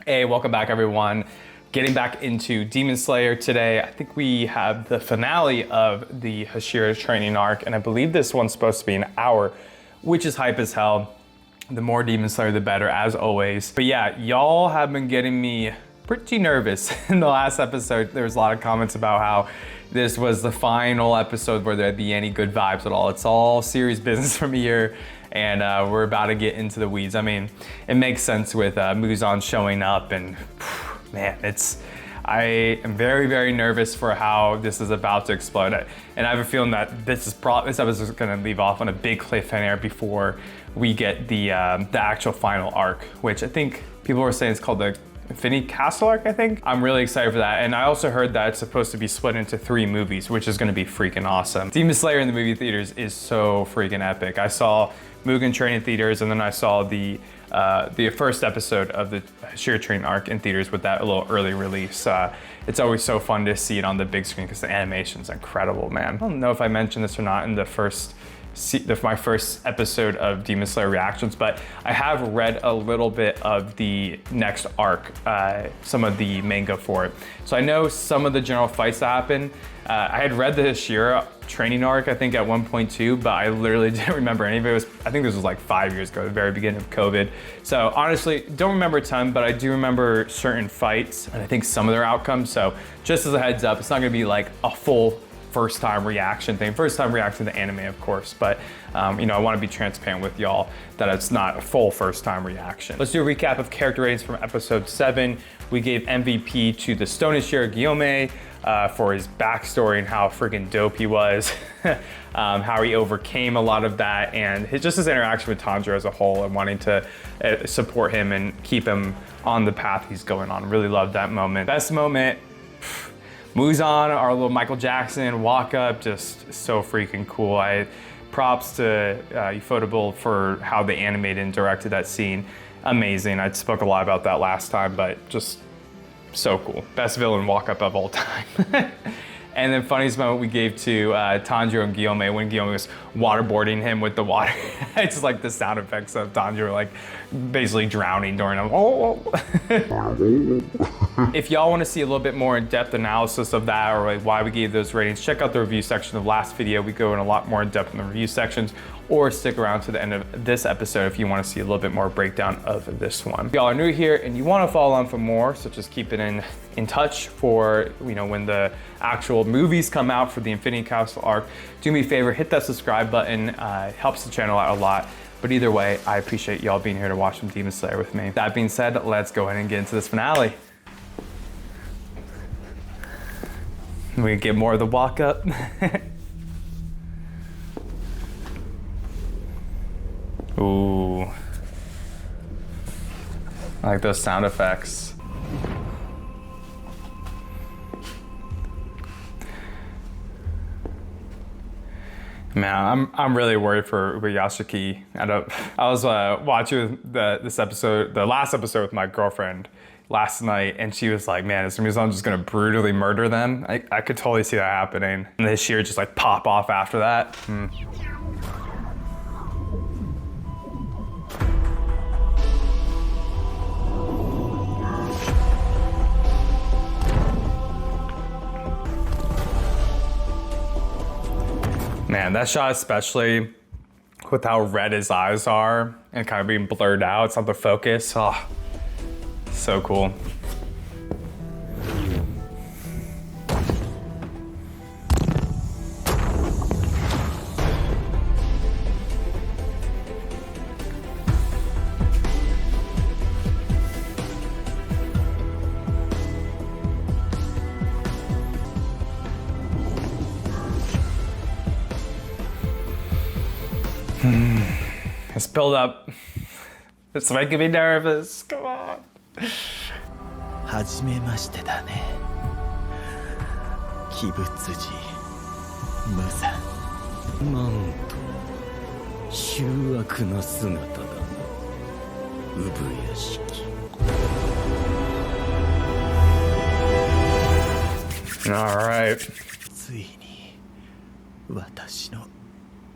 Hey, welcome back everyone. Getting back into Demon Slayer today. I think we have the finale of the Hashira training arc, and I believe this one's supposed to be an hour, which is hype as hell. The more Demon Slayer, the better, as always. But yeah, y'all have been getting me pretty nervous. In the last episode, there was a lot of comments about how this was the final episode where there'd be any good vibes at all. It's all serious business from here. And we're about to get into the weeds. I mean, it makes sense with Muzan showing up, and man, I am very, very nervous for how this is about to explode. And I have a feeling that this episode is gonna leave off on a big cliffhanger before we get the actual final arc, which I think people were saying is called the Infinity Castle arc, I think. I'm really excited for that. And I also heard that it's supposed to be split into 3 movies, which is gonna be freaking awesome. Demon Slayer in the movie theaters is so freaking epic. I saw Mugen Train in theaters, and then I saw the first episode of the Hashira Train arc in theaters with that little early release. It's always so fun to see it on the big screen because the animation's incredible, man. I don't know if I mentioned this or not in my first episode of Demon Slayer reactions, but I have read a little bit of the next arc, some of the manga for it. So I know some of the general fights that happen. I had read the Hashira training arc, I think at 1.2, but I literally didn't remember any of it. I think this was like 5 years ago, the very beginning of COVID. So honestly, don't remember a ton, but I do remember certain fights and I think some of their outcomes. So just as a heads up, it's not gonna be like a full first time reaction thing. First time reaction to anime, of course, but you know, I want to be transparent with y'all that it's not a full first time reaction. Let's do a recap of character ratings from episode 7. We gave MVP to the Stone Hashira Gyome for his backstory and how freaking dope he was, how he overcame a lot of that, and just his interaction with Tanjiro as a whole, and wanting to support him and keep him on the path he's going on. Really loved that moment. Best moment, Muzan, our little Michael Jackson walk up, just so freaking cool. Props to Ufotable for how they animated and directed that scene. Amazing. I spoke a lot about that last time, but just so cool. Best villain walk up of all time. And then funniest moment we gave to Tanjiro and Gyome when Gyome was waterboarding him with the water. It's just like the sound effects of Tanjiro like basically drowning during him. If y'all want to see a little bit more in-depth analysis of that or like why we gave those ratings, check out the review section of the last video. We go in a lot more in depth in the review sections, or stick around to the end of this episode if you want to see a little bit more breakdown of this one. If y'all are new here and you want to follow on for more, so just keep it in touch for, you know, when the actual movies come out for the Infinity Castle arc. Do me a favor, hit that subscribe button. Helps the channel out a lot. But either way, I appreciate y'all being here to watch some Demon Slayer with me. That being said, let's go ahead and get into this finale. We get more of the walk up. Ooh. I like those sound effects. Man, I'm really worried for Ubuyashiki. I was watching the last episode with my girlfriend last night, and she was like, man, is Muzan just gonna brutally murder them? I could totally see that happening. And the Hashira just like pop off after that. Man, that shot especially with how red his eyes are and kind of being blurred out, it's not the focus. Oh, so cool. It's build up. It's making me nervous. Come on. はじめましてだね。鬼物児無惨。なんと醜悪な姿だな。産屋敷。All right. ついに私の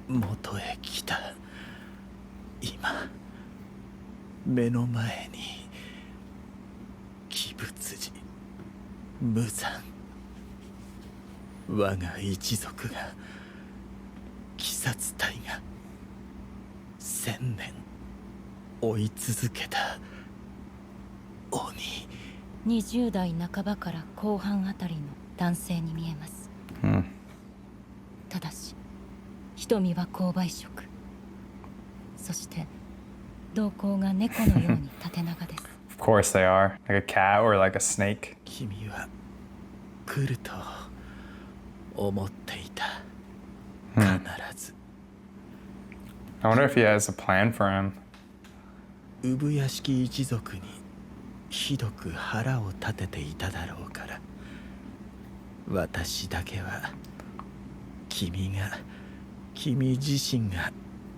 元へ来た。今目の前に仏寺無惨。我が一族が鬼殺隊が1000年追い続けた鬼。20代半ばから後半あたりの男性に見えます、ただし瞳は紅梅色、そして瞳孔が猫のように縦長です。Of course they are. Like a cat or like a snake. 君は来ると思っていた、必ず。I wonder if he has a plan for him. 産屋敷一族にひどく腹を立てていただろうから、私だけは君自身が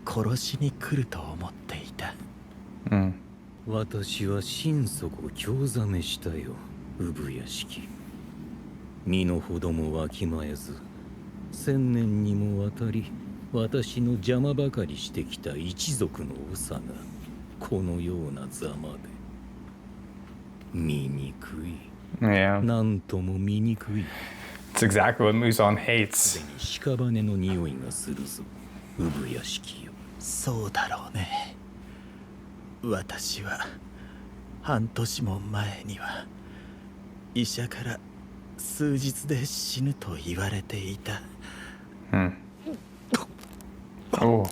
殺しに来ると思っていた。私は心底興ざめしたよ、産屋敷。身の程もわきまえず、1000年にもわたり私の邪魔ばかりしてきた一族の長がこのようなざまで。醜い。Yeah. なんとも醜い。It's exactly what Muzan す hates. でに屍の匂いがするぞ、産屋敷よ。そうだろうね。私は半年も前には医者から数日で死ぬと言われていた。Oh.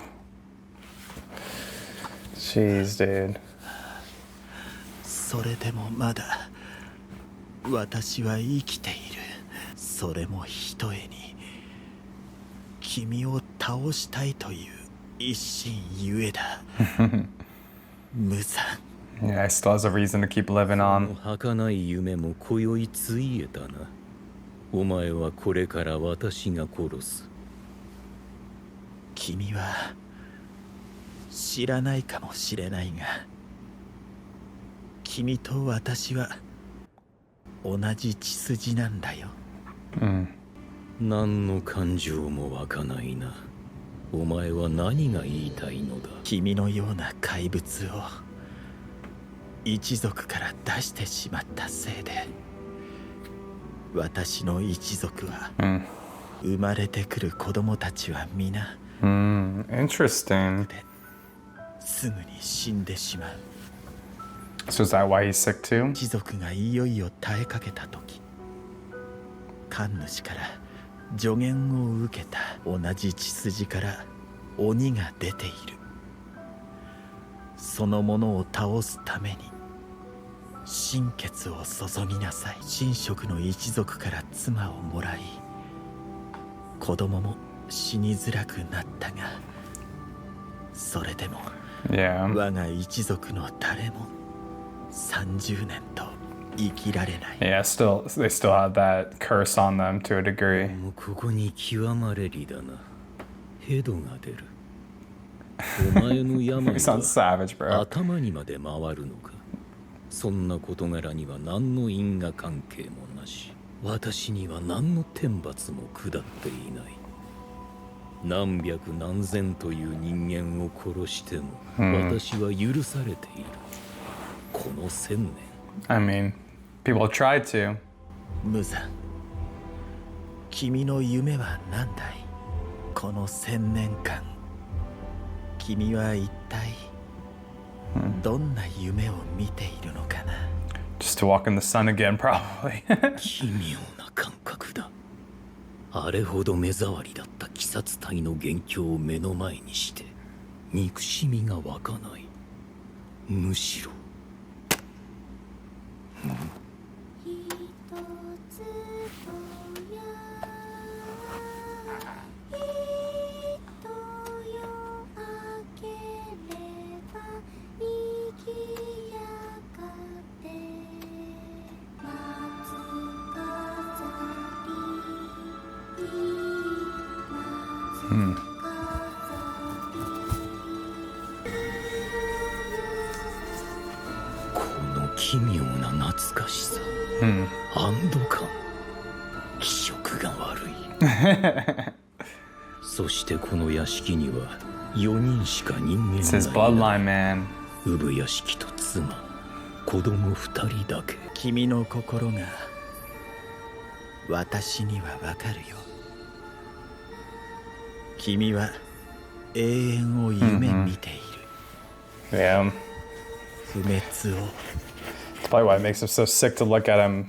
Jeez, dude. それでもまだ私は生きている。それもひとえに君を倒したいという一心ゆえだ。無惨。Yeah, he still has a reason to keep living この on. 儚い夢も今宵ついえたな。お前はこれから私が殺す。君は知らないかもしれないが、君と私は同じ血筋なんだよ。何の感情も湧かないな。お前は何が言いたいのだ。君のような怪物を一族から出してしまったせいで、私の一族は、生まれてくる子供たちは皆、Interesting. すぐに死んでしまう。 So is that why he's sick too? 一族がいよいよ耐えかけた時、神主から助言を受けた同じ血筋から鬼が出ている。そのものを倒すために心血を注ぎなさい。神職の一族から妻をもらい、子供も死にづらくなったが、それでも Yeah. 我が一族の誰も30年と生きられない。 Yeah, they still have that curse on them to a degree. もうここに極まれりだな。ヘドが出る。お前の病 He sounds は savage, bro. 頭にまで回るのか。そんな事柄には何の因果関係もなし、私には何の天罰も下っていない。何百何千という人間を殺しても、私は許されている。この1000年。 I mean, people have tried to. 無惨。君の夢は何だい？この1000年間、君は一体どんな夢を見ているのかな。 Just to walk in the sun again, probably. 奇妙な感覚だ。あれほど目障りだった鬼殺隊の元凶を目の前にして憎しみが湧かない。むしろこの奇妙な懐かしさ、安堵感、気色が悪い。そしてこの屋敷には4人しか人間 It's his がいない。 bloodline, man. 産屋敷と妻、子供2人だけ。君の心が私にはわかるよ。君は永遠を夢見ている。Yeah. 不滅を。 That's probably why it makes him so sick to look at him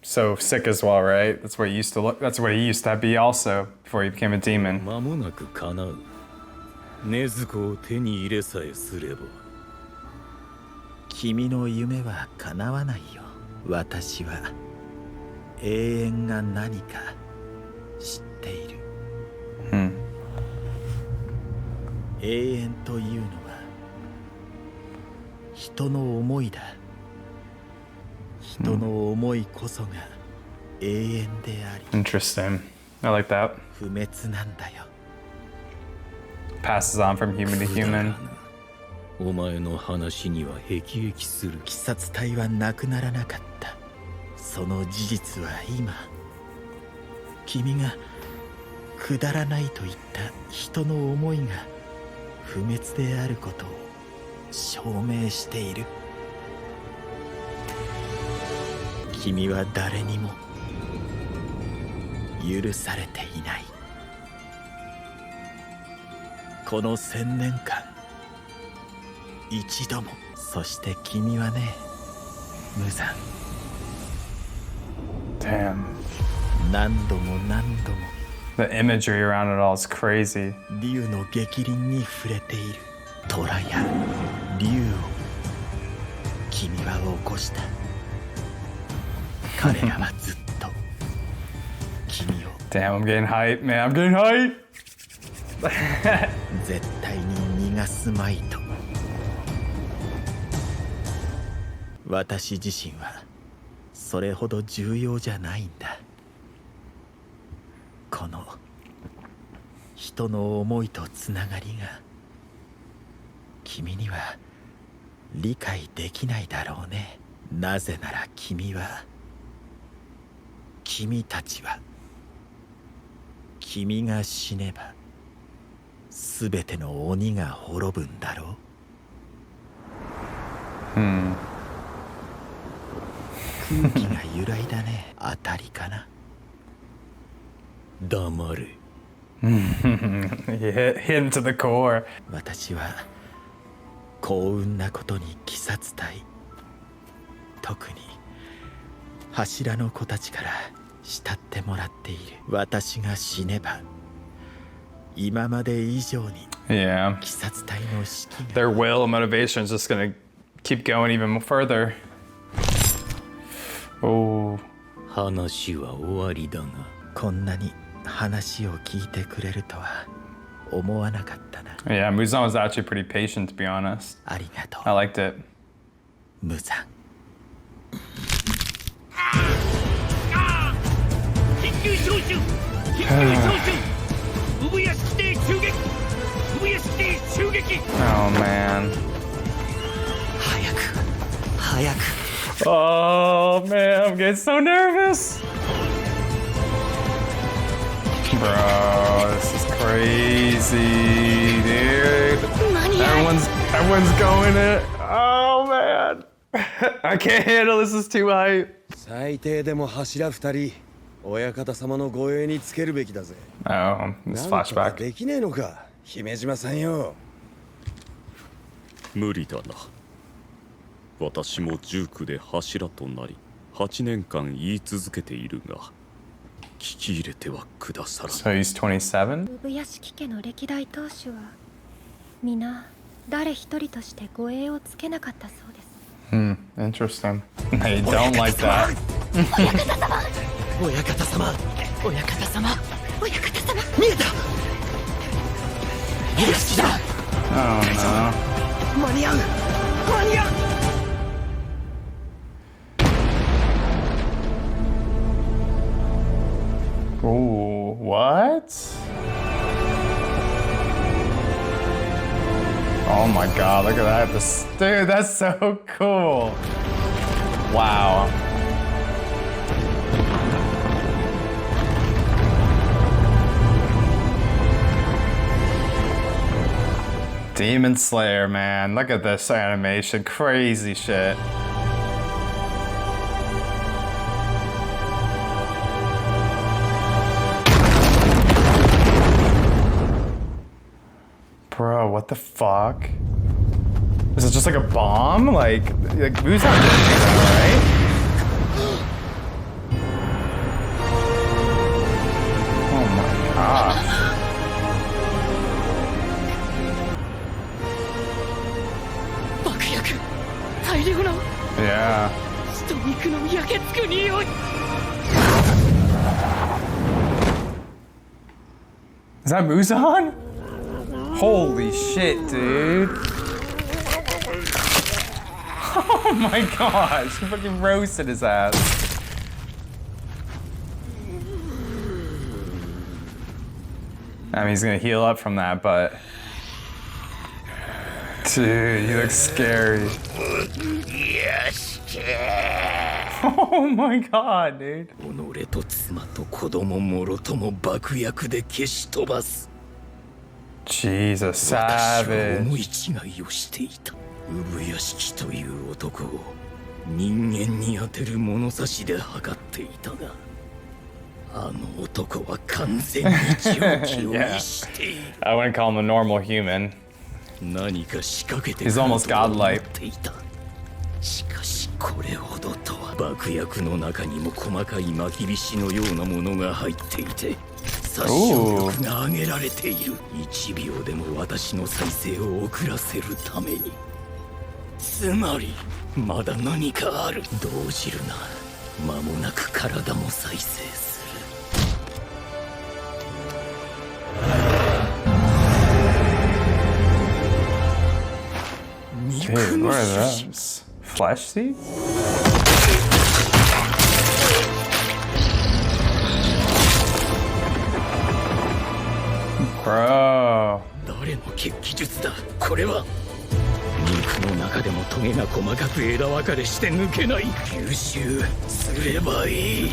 so sick as well, right? That's what he used to look. That's what he used to be also before he became a demon. 間もなく叶う。禰豆子を手に入れさえすれば。君の夢は叶わないよ。私は永遠が何か知っている。永遠というのは人の思いだ。人の思いこそが永遠であり。Interesting. I like that. 不滅なんだよ。 Passes on from human to human. お前の話には辟易する。鬼殺隊はなくならなかった。その事実は今、君がくだらないと言った人の思いが不滅であることを証明している。君は誰にも許されていない。この1000年間一度も。そして君はね、無残。 Damn. 何度も何度も The imagery around it all is crazy. 竜の逆鱗に触れている。虎や竜を君は起こした。彼らはずっと君を Damn, I'm getting hyped, man. I'm getting hyped. 絶対に逃がすまいと。私自身はそれほど重要じゃないんだ。この人の思いとつながりが君には理解できないだろうね。なぜなら君たちは君が死ねば全ての鬼が滅ぶんだろう。空気が揺らいだね。当たりかな。黙れ。 He hit him to the core. 私は幸運なことに鬼殺隊、特に柱の子たちから慕ってもらっている。私が死ねば今まで以上に Yeah. 鬼殺隊の士気が Their will and motivation is just gonna keep going even further. Oh. 話は終わりだが。こんなに話を聞いてくれるとは思わなかったな。 Yeah, Muzan was actually pretty patient, to be honest. ありがと I う、 liked it. 無残。緊急招集緊急招集産屋敷邸襲撃産屋敷邸襲撃 Oh, man. 早く Oh, man, I'm getting so nervous. Bro, this is crazy, dude. Everyone's going it. Oh, man. I can't handle this. Is too hype. 最低でも柱2人親方様の護衛につけるべきだぜ。 Oh, this なんとか flashback. できねえのか姫島さんよ。無理だな。私も19で柱となり8年間言い続けているが聞き入れてはくださら So he's 27? 産屋敷家の歴代当主は皆誰一人として護衛をつけなかったそうです。 Interesting. They don't like that. 親方様親方様親方様見えた。屋敷だ。 Oh, no. 間に合う。Ooh, what? Oh my god, look at that. Dude, that's so cool. Wow. Demon Slayer, man. Look at this animation. Crazy shit. the fuck? Is it just like a bomb? Like Muzan didn't do that, right? Oh my gosh. Yeah. Is that Muzan? Holy shit, dude. Oh my gosh, he fucking roasted his ass. I mean, he's gonna heal up from that, but... Dude, he looks scary. Oh my god, dude. 己と妻と子供もろとも爆薬で消し飛ばす。 Jesus, 私は savage. 思い違いをしていた。産屋敷という男を人間に当てる物差しで測っていたが、あの男は完全に常軌を逸している。I wouldn't call him a normal human. 何か仕掛けて He's almost と思 godlike. っていた。しかしこれほどとは。爆薬の中にも細かい巻き菱のようなものが入っていて、殺傷力が上げられている。1秒でも私の再生を遅らせるために。つまりまだ何かある。動じるな。間もなく体も再生する。 Dude, what are those? Flesh seeds? Bro. 誰の血気術だこれは。肉の中でもトゲが細かく枝分かれして抜けない。吸収すればいい。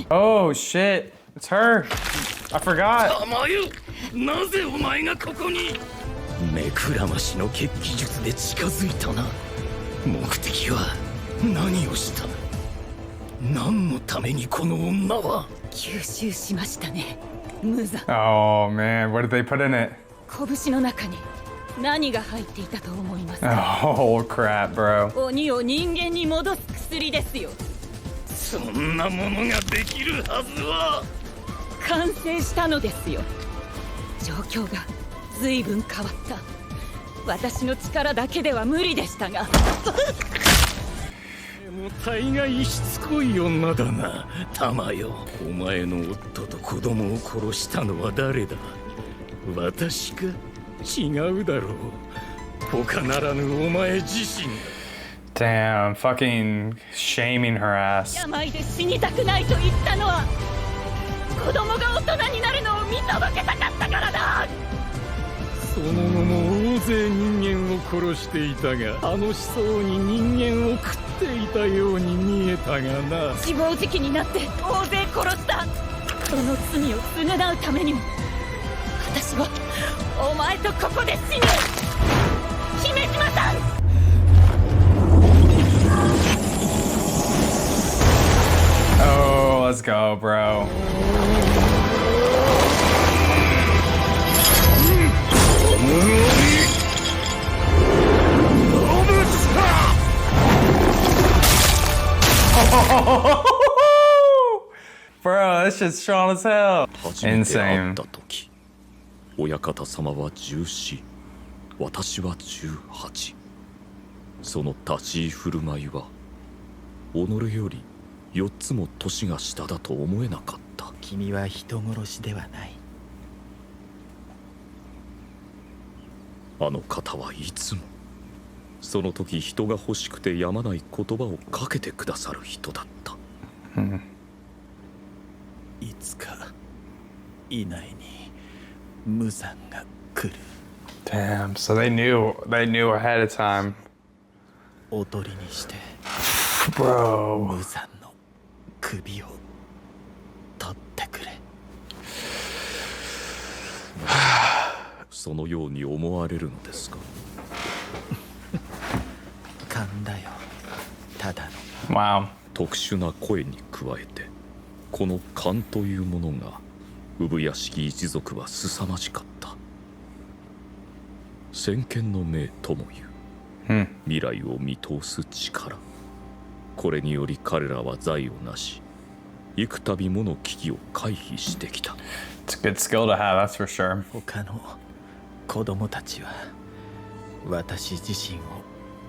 Oh shit, it's her. I forgot. 甘ゆ、なぜお前がここに。目くらましの血気術で近づいたな。目的は何をした。何のためにこの女は。吸収しましたね、無残。 Oh man, what did they put in it? 拳の中に何が入っていたと思いますか。 Oh crap, bro. 鬼を人間に戻す薬ですよ。そんなものができるはずは。完成したのですよ。状況が随分変わった。私の力だけでは無理でしたが。もう大概しつこい女だな、タマよ。お前の夫と子供を殺したのは誰だ。私か。違うだろう。他ならぬお前自身だ。 Damn, fucking shaming her ass. 病で死にたくないと言ったのは子供が大人になるのを見届けたかったからだ。その後も大勢人間を殺していたが、あの思想に人間を食っていたように見えたがな。自暴自棄になって大勢殺した。その罪を償うためにも私はお前とここで死ぬ。姫島さん。 Oh, let's go, bro. Bro, this shit's strong as hell. 初めて会 Insane. った時、親方様は14、私は18。その立ち居振る舞いは己より4つも年が下だと思えなかった。君は人殺しではない。あの方はいつもその時人が欲しくてやまない言葉をかけてくださる人だった。いつか以内に無残が来る。 Damn, so they knew ahead of time. おとりにして Bro. 無残の首を取ってくれ。そのように思われるのですか。勘だよ、ただの。 Wow. 特殊な声に加えてこの勘というものが産屋敷一族は凄まじかった。先見の明ともいう、未来を見通す力。これにより彼らは財を成し幾度もの危機を回避してきた。 It's a good skill to have, that's for sure. 他の子供たちは私自身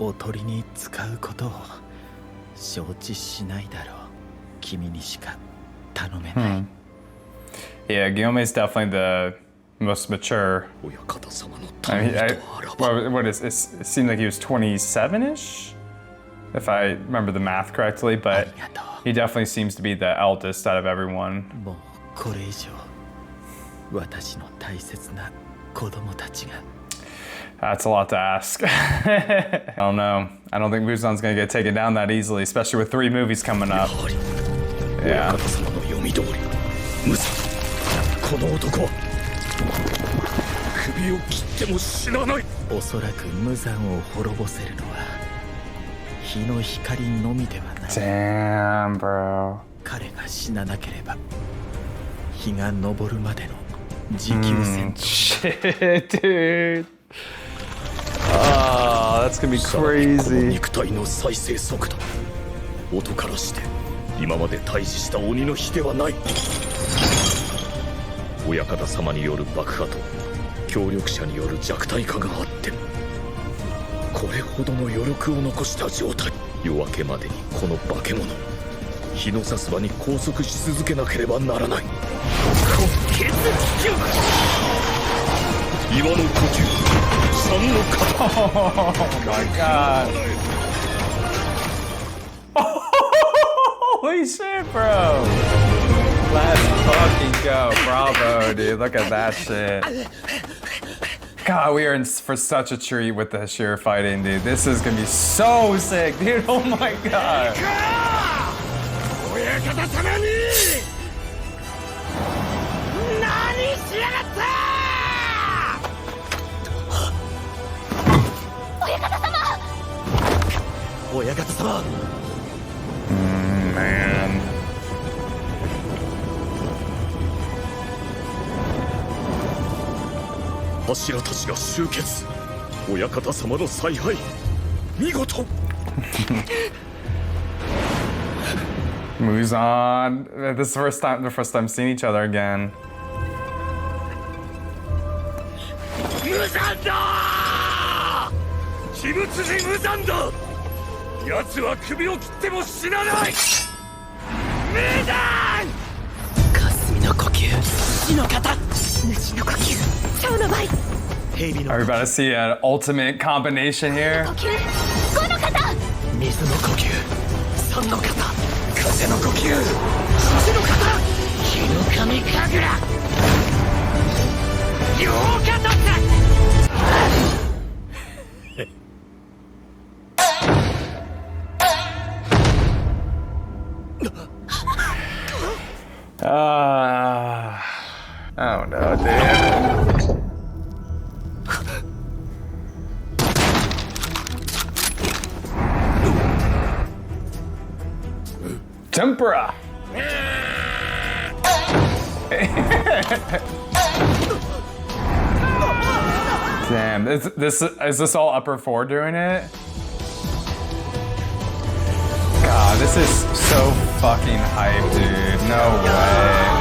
をおとりに使うことを承知しないだろう。君にしか頼めない。Yeah, Guillaume is definitely the most mature. 親方様の I 頼 mean, みとあらば what is it? It seemed like he was 27-ish, if I remember the math correctly, but he definitely seems to be the eldest out of everyone. もうこれ以上私の大切な子供たちが That's a lot to ask. I don't know. I don't think Muzan's gonna get taken down that easily, especially with 3 movies coming up. 親方様の読み通り、ムザこの男は首を切っても死なない。おそらく無残を滅ぼせるのは日の光のみではない。 Damn, bro. 彼が死ななければ日が昇るまでの持久戦 Shit, dude. Oh, that's gonna be この crazy. 肉体の再生速度、音からして今まで対峙した鬼の比ではない。親方様による爆破と協力者による弱体化があってもこれほどの余力を残した状態。夜明けまでにこの化け物日の差す場に拘束し続けなければならない。岩の呼吸、三の型。 Oh my god. Holy shit, bro. Let's fucking go. Bravo, dude. Look at that shit. God, we are in for such a treat with the Hashira fighting, dude. This is gonna be so sick, dude. Oh my god. 親方様に何しやがった！親方様 Man. 柱たちが集結。親方様の采配見事。Muzan. This is the first time seeing each other again. 無惨だ！鬼物人無惨だ！奴は首を切っても死なない！無惨！霞の呼吸死の型主の呼吸蝶の舞蛇の Are we about to see an ultimate combination here? 呼吸5の型水の呼吸3の型風の呼吸風の型日の神神楽両型だ！ Oh no, dude. Tempura. Damn, is this all upper 4 doing it? God, this is so fucking hype, dude. No way.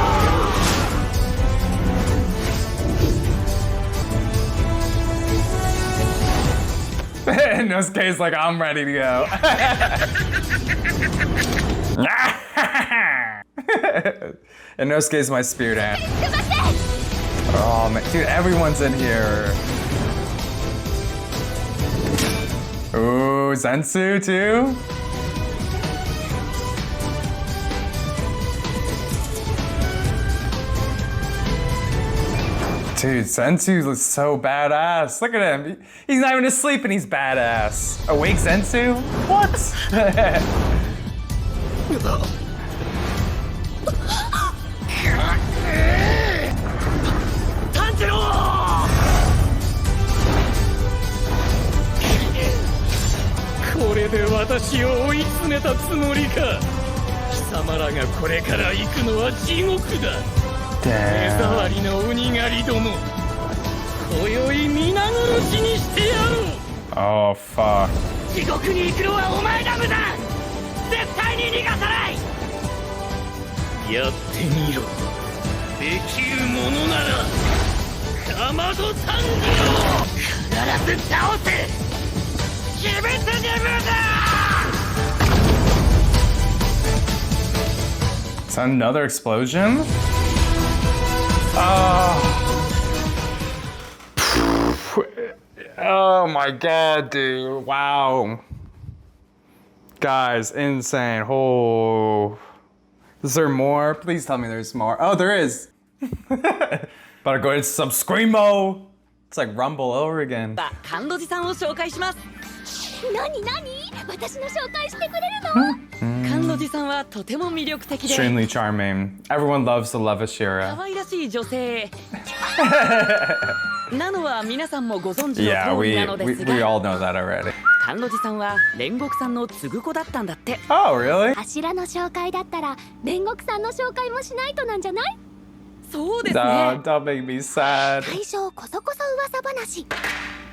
In this case, like, I'm ready to go. In this case, my spirit animal. Oh man, dude, everyone's in here. Ooh, Zensu too? Dude, Sensu looks so badass. Look at him. He's not even asleep and he's badass. Awake Sensu? What? で私を追い詰めたつもりか。貴様らがこれから行くのは地獄だ。目障りの鬼狩りども、今宵皆殺しにしてやろう。 Oh, fuck. 地獄に行くのはお前だ無惨。絶対に逃がさない。やってみろ。できるものならかまどさんにを必ず倒せ。鬼滅に無惨。 Is that another explosion? Oh. Oh my god, dude. Wow. Guys, insane. Oh. Is there more? Please tell me there's more. Oh, there is. Better go into some screamo. It's like Rumble over again. 甘露寺さんを紹介します。何私の紹介してくれるの？甘露寺さんはとても魅力的で Extremely charming. Everyone loves to love Hashira. 可愛らしい女性なのは皆さんもご存知の Yeah, 通り we, なので we, す we が、 all know that already. 甘露寺さんは煉獄さんの継ぐ子だったんだって。 Oh, really? 柱の紹介だったら煉獄さんの紹介もしないとなんじゃない？そうですね。 No, don't make me sad. 最初こそこそ噂話。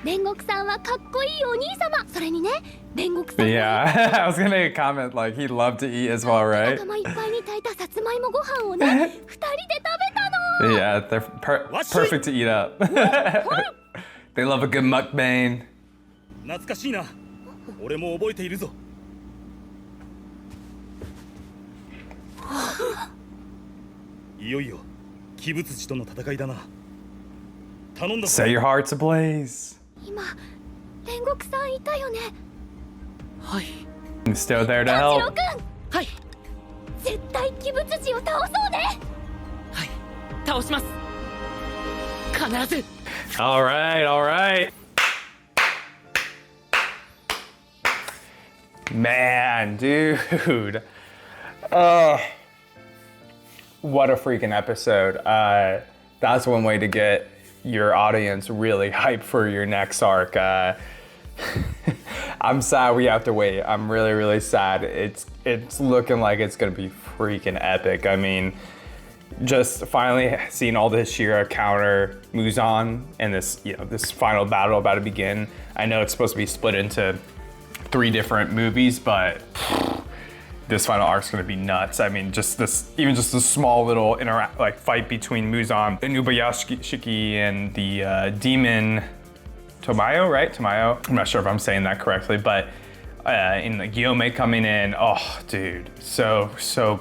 煉獄さんはかっこいいお兄様。それにね、煉獄さんは Yeah, I was gonna make a comment like he'd love to eat as well, 仲 right? 間いっぱいに炊いたさつまいもご飯をね、2人で食べたの。 Yeah, they're perfect to eat up. They love a good mukbang. 懐かしいな。俺も覚えているぞ。いよいよ鬼物児との戦いだな。頼んだぞ。 Set your hearts ablaze. 今、煉獄さんいたよね。はい I'm still there to 炭治郎 help. くん、はい絶対鬼物児を倒そうね。はい、倒します。必ず。 All right, all right. Man, dude. What a freaking episode. That's one way to get your audience really hyped for your next arc. I'm sad we have to wait. I'm really, really sad. It's looking like it's gonna be freaking epic. I mean, just finally seeing all the Hashira counter Muzan and this, this final battle about to begin. I know it's supposed to be split into 3 different movies, but this final arc's gonna be nuts. I mean, even just this small little fight between Muzan and Ubuyashiki and the demon Tomayo, right? Tomayo. I'm not sure if I'm saying that correctly, but in the Guillaume coming in, oh, dude, so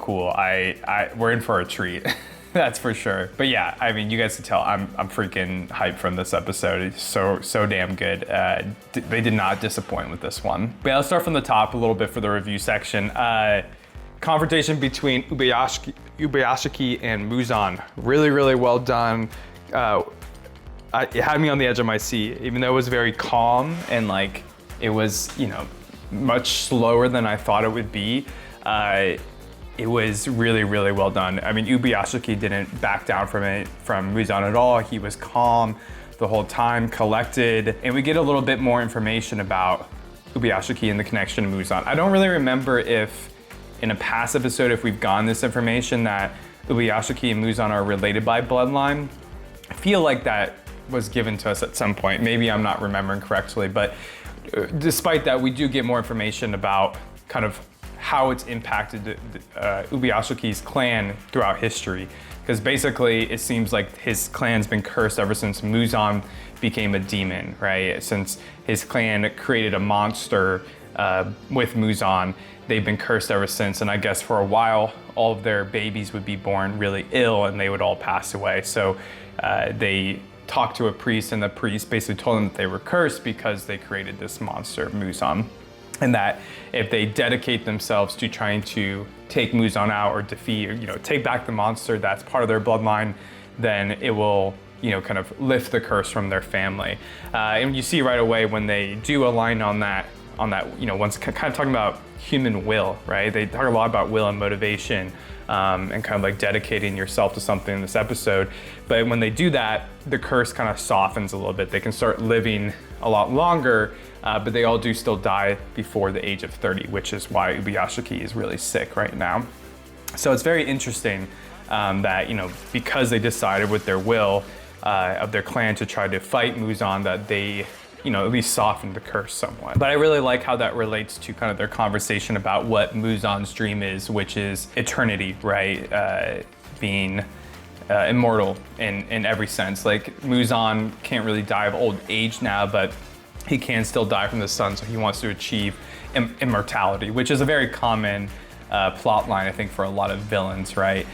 cool. We're in for a treat. That's for sure. But yeah, I mean, you guys can tell I'm freaking hyped from this episode. It's so damn good. They did not disappoint with this one. But yeah, let's start from the top a little bit for the review section. Confrontation between Ubuyashiki and Muzan. Really, really well done. It had me on the edge of my seat, even though it was very calm and like it was, much slower than I thought it would be. It was really, really well done. I mean, Ubuyashiki didn't back down from Muzan at all. He was calm the whole time, collected, and we get a little bit more information about Ubuyashiki and the connection to Muzan. I don't really remember if in a past episode, if we've gotten this information that Ubuyashiki and Muzan are related by bloodline. I feel like that was given to us at some point. Maybe I'm not remembering correctly, but despite that, we do get more information about kind of how it's impacted Ubuyashiki's clan throughout history. Because basically, it seems like his clan's been cursed ever since Muzan became a demon, right? Since his clan created a monster with Muzan, they've been cursed ever since. And I guess for a while, all of their babies would be born really ill and they would all pass away. So they talked to a priest, and the priest basically told them that they were cursed because they created this monster, Muzan. And that if they dedicate themselves to trying to take Muzan out or defeat, or, take back the monster that's part of their bloodline, then it will, kind of lift the curse from their family. And you see right away when they do align on that on that, once kind of talking about human will, right? They talk a lot about will and motivation, and kind of like dedicating yourself to something in this episode. But when they do that, the curse kind of softens a little bit. They can start living a lot longer, but they all do still die before the age of 30, which is why Ubuyashiki is really sick right now. So it's very interesting that, because they decided with their will of their clan to try to fight Muzan, that they, at least softened the curse somewhat. But I really like how that relates to kind of their conversation about what Muzan's dream is, which is eternity, right? Being immortal in every sense. Like Muzan can't really die of old age now, but he can still die from the sun, so he wants to achieve immortality, which is a very common plot line, I think, for a lot of villains, right?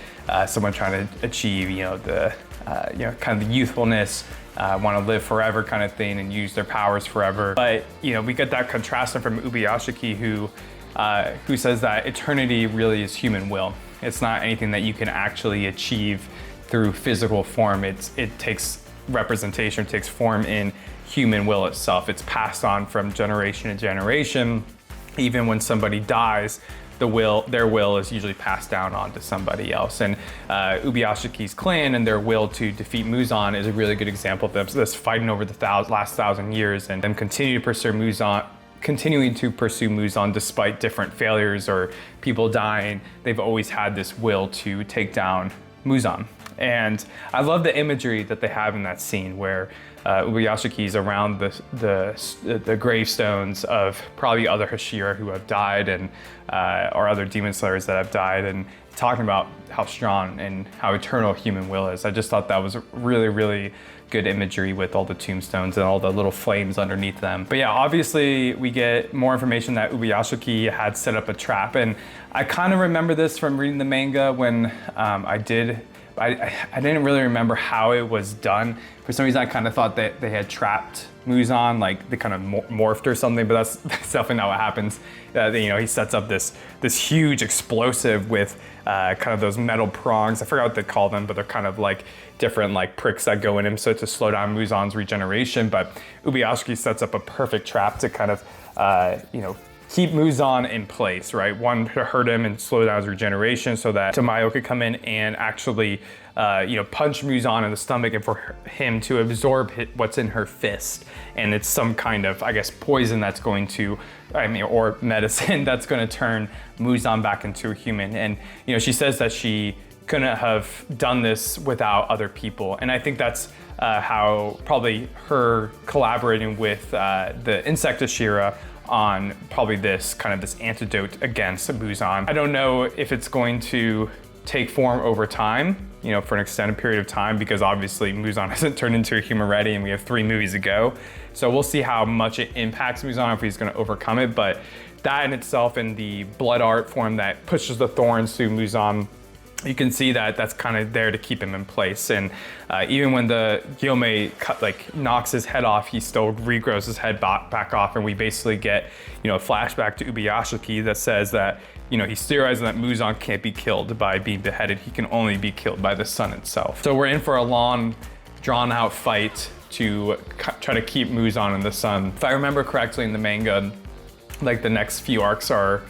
Someone trying to achieve, kind of the youthfulness, want to live forever kind of thing and use their powers forever. But, we get that contrasting from Ubuyashiki, who says that eternity really is human will. It's not anything that you can actually achieve through physical form. It takes representation, it takes form in human will itself. It's passed on from generation to generation. Even when somebody dies, their will is usually passed down onto somebody else. And Ubuyashiki's clan and their will to defeat Muzan is a really good example of this fighting over the last 1,000 years, and them continuing to pursue Muzan despite different failures or people dying. They've always had this will to take down Muzan. And I love the imagery that they have in that scene where Ubuyashiki's around the gravestones of probably other Hashira who have died, and or other demon slayers that have died, and talking about how strong and how eternal human will is. I just thought that was really, really good imagery with all the tombstones and all the little flames underneath them. But yeah, obviously we get more information that Ubuyashiki had set up a trap, and I kind of remember this from reading the manga when I didn't really remember how it was done. For some reason, I kind of thought that they had trapped Muzan, like they kind of morphed or something, but that's definitely not what happens. He sets up this huge explosive with kind of those metal prongs. I forgot what they call them, but they're kind of like different like pricks that go in him, so to slow down Muzan's regeneration. But Ubuyashiki sets up a perfect trap to kind of, keep Muzan in place, right? One, to hurt him and slow down his regeneration so that Tamayo could come in and actually, punch Muzan in the stomach, and for him to absorb what's in her fist. And it's some kind of, I guess, poison that's going to, or medicine that's going to turn Muzan back into a human. And, she says that she couldn't have done this without other people. And I think that's how probably her collaborating with the insect Hashira on probably this antidote against Muzan. I don't know if it's going to take form over time, for an extended period of time, because obviously Muzan hasn't turned into a human already and we have 3 movies to go. So we'll see how much it impacts Muzan, if he's going to overcome it. But that in itself, in the blood art form that pushes the thorns through Muzan, you can see that that's kind of there to keep him in place. And even when the Gyome knocks his head off, he still regrows his head back off, and we basically get a flashback to Ubuyashiki that says that he's theorizing that Muzan can't be killed by being beheaded. He can only be killed by the sun itself. So we're in for a long, drawn-out fight to try to keep Muzan in the sun. If I remember correctly in the manga, the next few arcs are,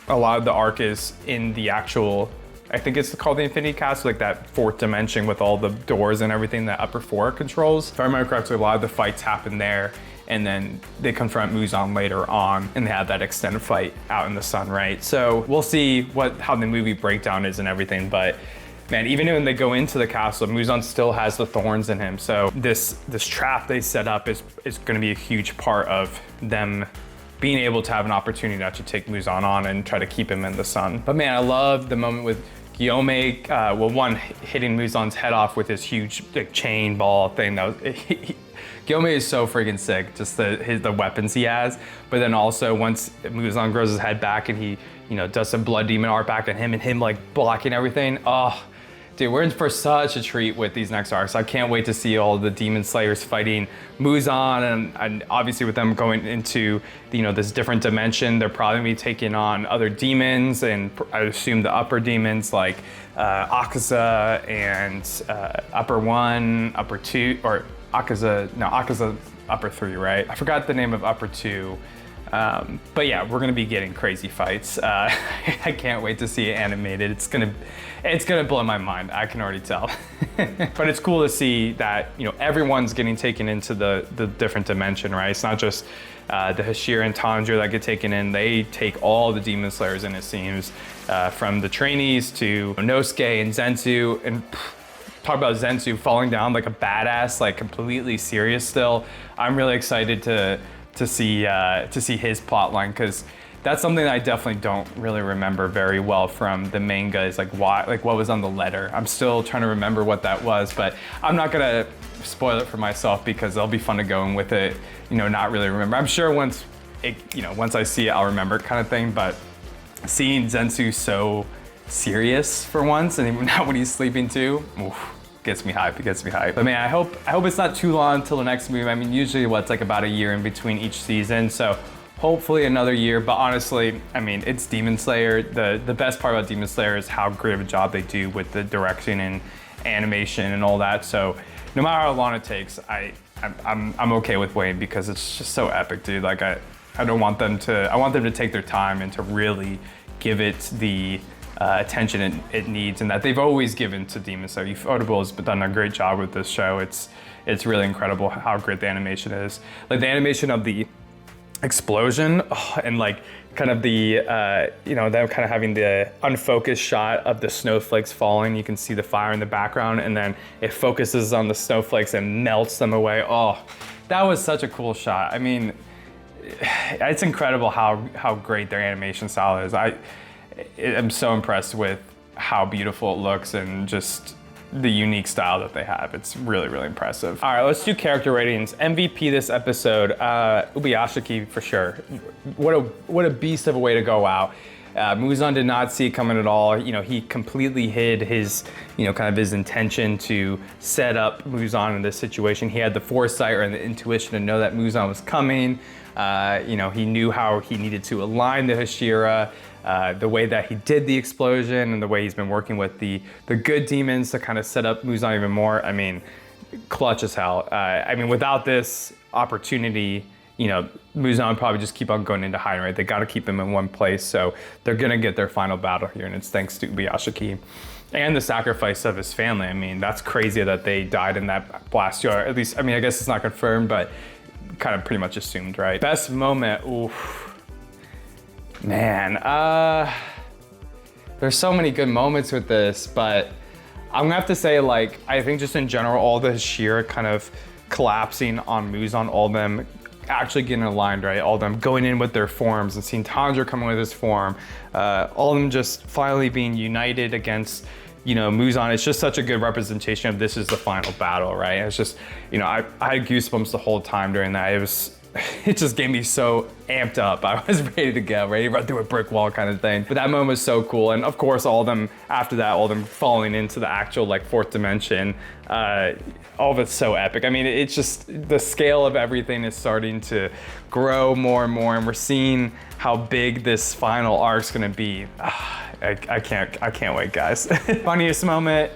a lot of the arc is in the actual, I think it's called the Infinity Castle, that 4th dimension with all the doors and everything that Upper 4 controls. If I remember correctly, a lot of the fights happen there, and then they confront Muzan later on, and they have that extended fight out in the sun, right? So we'll see how the movie breakdown is and everything, but man, even when they go into the castle, Muzan still has the thorns in him. So this trap they set up is gonna be a huge part of them being able to have an opportunity to actually take Muzan on and try to keep him in the sun. But man, I love the moment with Gyome, one hitting Muzan's head off with his huge chain ball thing. Gyome is so freaking sick, just the weapons he has. But then also once Muzan grows his head back and he does some blood demon art back at him, and him blocking everything. Oh, dude, we're in for such a treat with these next arcs. I can't wait to see all the demon slayers fighting Muzan, and obviously with them going into this different dimension, they're probably gonna be taking on other demons, and I assume the upper demons like Akaza and Upper 1, Upper 2, or Akaza upper 3, right? I forgot the name of upper 2. But yeah, we're gonna be getting crazy fights. I can't wait to see it animated. It's gonna blow my mind. I can already tell. But it's cool to see that, you know, everyone's getting taken into the different dimension, right? It's not just the Hashira and Tanjiro that get taken in. They take all the Demon Slayers in, it seems, from the trainees to Nosuke and Zenzu. And talk about Zenzu falling down like a badass, like completely serious still. I'm really excited to see his plotline, because that's something that I definitely don't really remember very well from the manga, is like what was on the letter. I'm still trying to remember what that was, but I'm not gonna spoil it for myself because it'll be fun to go in with it, you know, not really remember. I'm sure once I see it, I'll remember kind of thing, but seeing Zensu so serious for once, and even now when he's sleeping too, oof, gets me hype. It gets me hype. But man, I hope it's not too long until the next movie. I mean, usually it's like about a year in between each season, so hopefully another year. But honestly, I mean, it's Demon Slayer. The best part about Demon Slayer is how great of a job they do with the direction and animation and all that. So no matter how long it takes, I'm okay with waiting, because it's just so epic, dude. Like I want them to take their time and to really give it the attention it needs, and that they've always given to Demon Slayer. Ufotable has done a great job with this show. It's really incredible how great the animation is. Like the animation of the explosion, and like kind of the them kind of having the unfocused shot of the snowflakes falling. You can see the fire in the background, and then it focuses on the snowflakes and melts them away. Oh, that was such a cool shot. I mean, it's incredible how great their animation style is. I'm so impressed with how beautiful it looks and just the unique style that they have. It's really, really impressive. All right, let's do character ratings. MVP this episode, Ubuyashiki for sure. What a beast of a way to go out. Muzan did not see it coming at all. You know, he completely hid his, kind of his intention to set up Muzan in this situation. He had the foresight or the intuition to know that Muzan was coming. He knew how he needed to align the Hashira, the way that he did the explosion, and the way he's been working with the good demons to kind of set up Muzan even more. I mean, clutch as hell. Without this opportunity, Muzan would probably just keep on going into hiding, right? They got to keep him in one place, so they're gonna get their final battle here, and it's thanks to Ubuyashiki. And the sacrifice of his family. I mean, that's crazy that they died in that blast. Or at least, I guess it's not confirmed, but kind of pretty much assumed, right? Best moment, oof. Man, there's so many good moments with this, but I'm gonna have to say, like, I think just in general, all the Hashira kind of collapsing on Muzan, all of them actually getting aligned, right? All of them going in with their forms, and seeing Tanjiro coming with his form, all of them just finally being united against, Muzan. It's just such a good representation of this is the final battle, right? It's just, I had goosebumps the whole time during that. It just gave me so amped up. I was ready to go, ready to run through a brick wall kind of thing. But that moment was so cool. And of course, all of them, after that, all of them falling into the actual fourth dimension, all of it's so epic. I mean, it's just, the scale of everything is starting to grow more and more, and we're seeing how big this final arc's gonna be. I can't wait, guys. Funniest moment,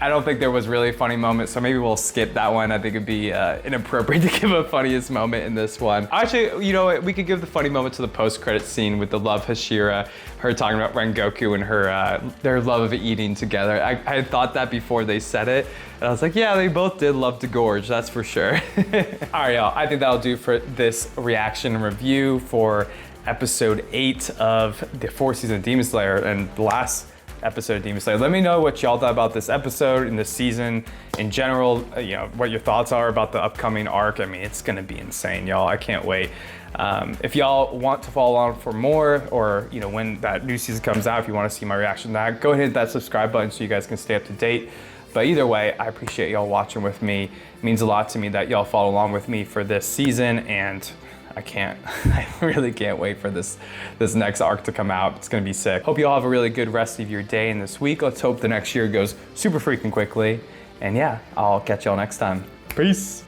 I don't think there was really a funny moment, so maybe we'll skip that one. I think it'd be inappropriate to give a funniest moment in this one. Actually, you know what? We could give the funny moment to the post-credits scene with the love Hashira, her talking about Rengoku and her their love of eating together. I had thought that before they said it, and I was like, yeah, they both did love to gorge, that's for sure. All right, y'all, I think that'll do for this reaction and review for episode 8 of the 4th season of Demon Slayer, and the last episode of Demon Slayer. Let me know what y'all thought about this episode and this season in general, what your thoughts are about the upcoming arc. I mean, it's gonna be insane, y'all. I can't wait. If y'all want to follow on for more, or when that new season comes out, if you want to see my reaction to that, go ahead and hit that subscribe button so you guys can stay up to date. But either way, I appreciate y'all watching with me. It means a lot to me that y'all follow along with me for this season, and I really can't wait for this next arc to come out. It's gonna be sick. Hope you all have a really good rest of your day and this week. Let's hope the next year goes super freaking quickly. And yeah, I'll catch y'all next time. Peace.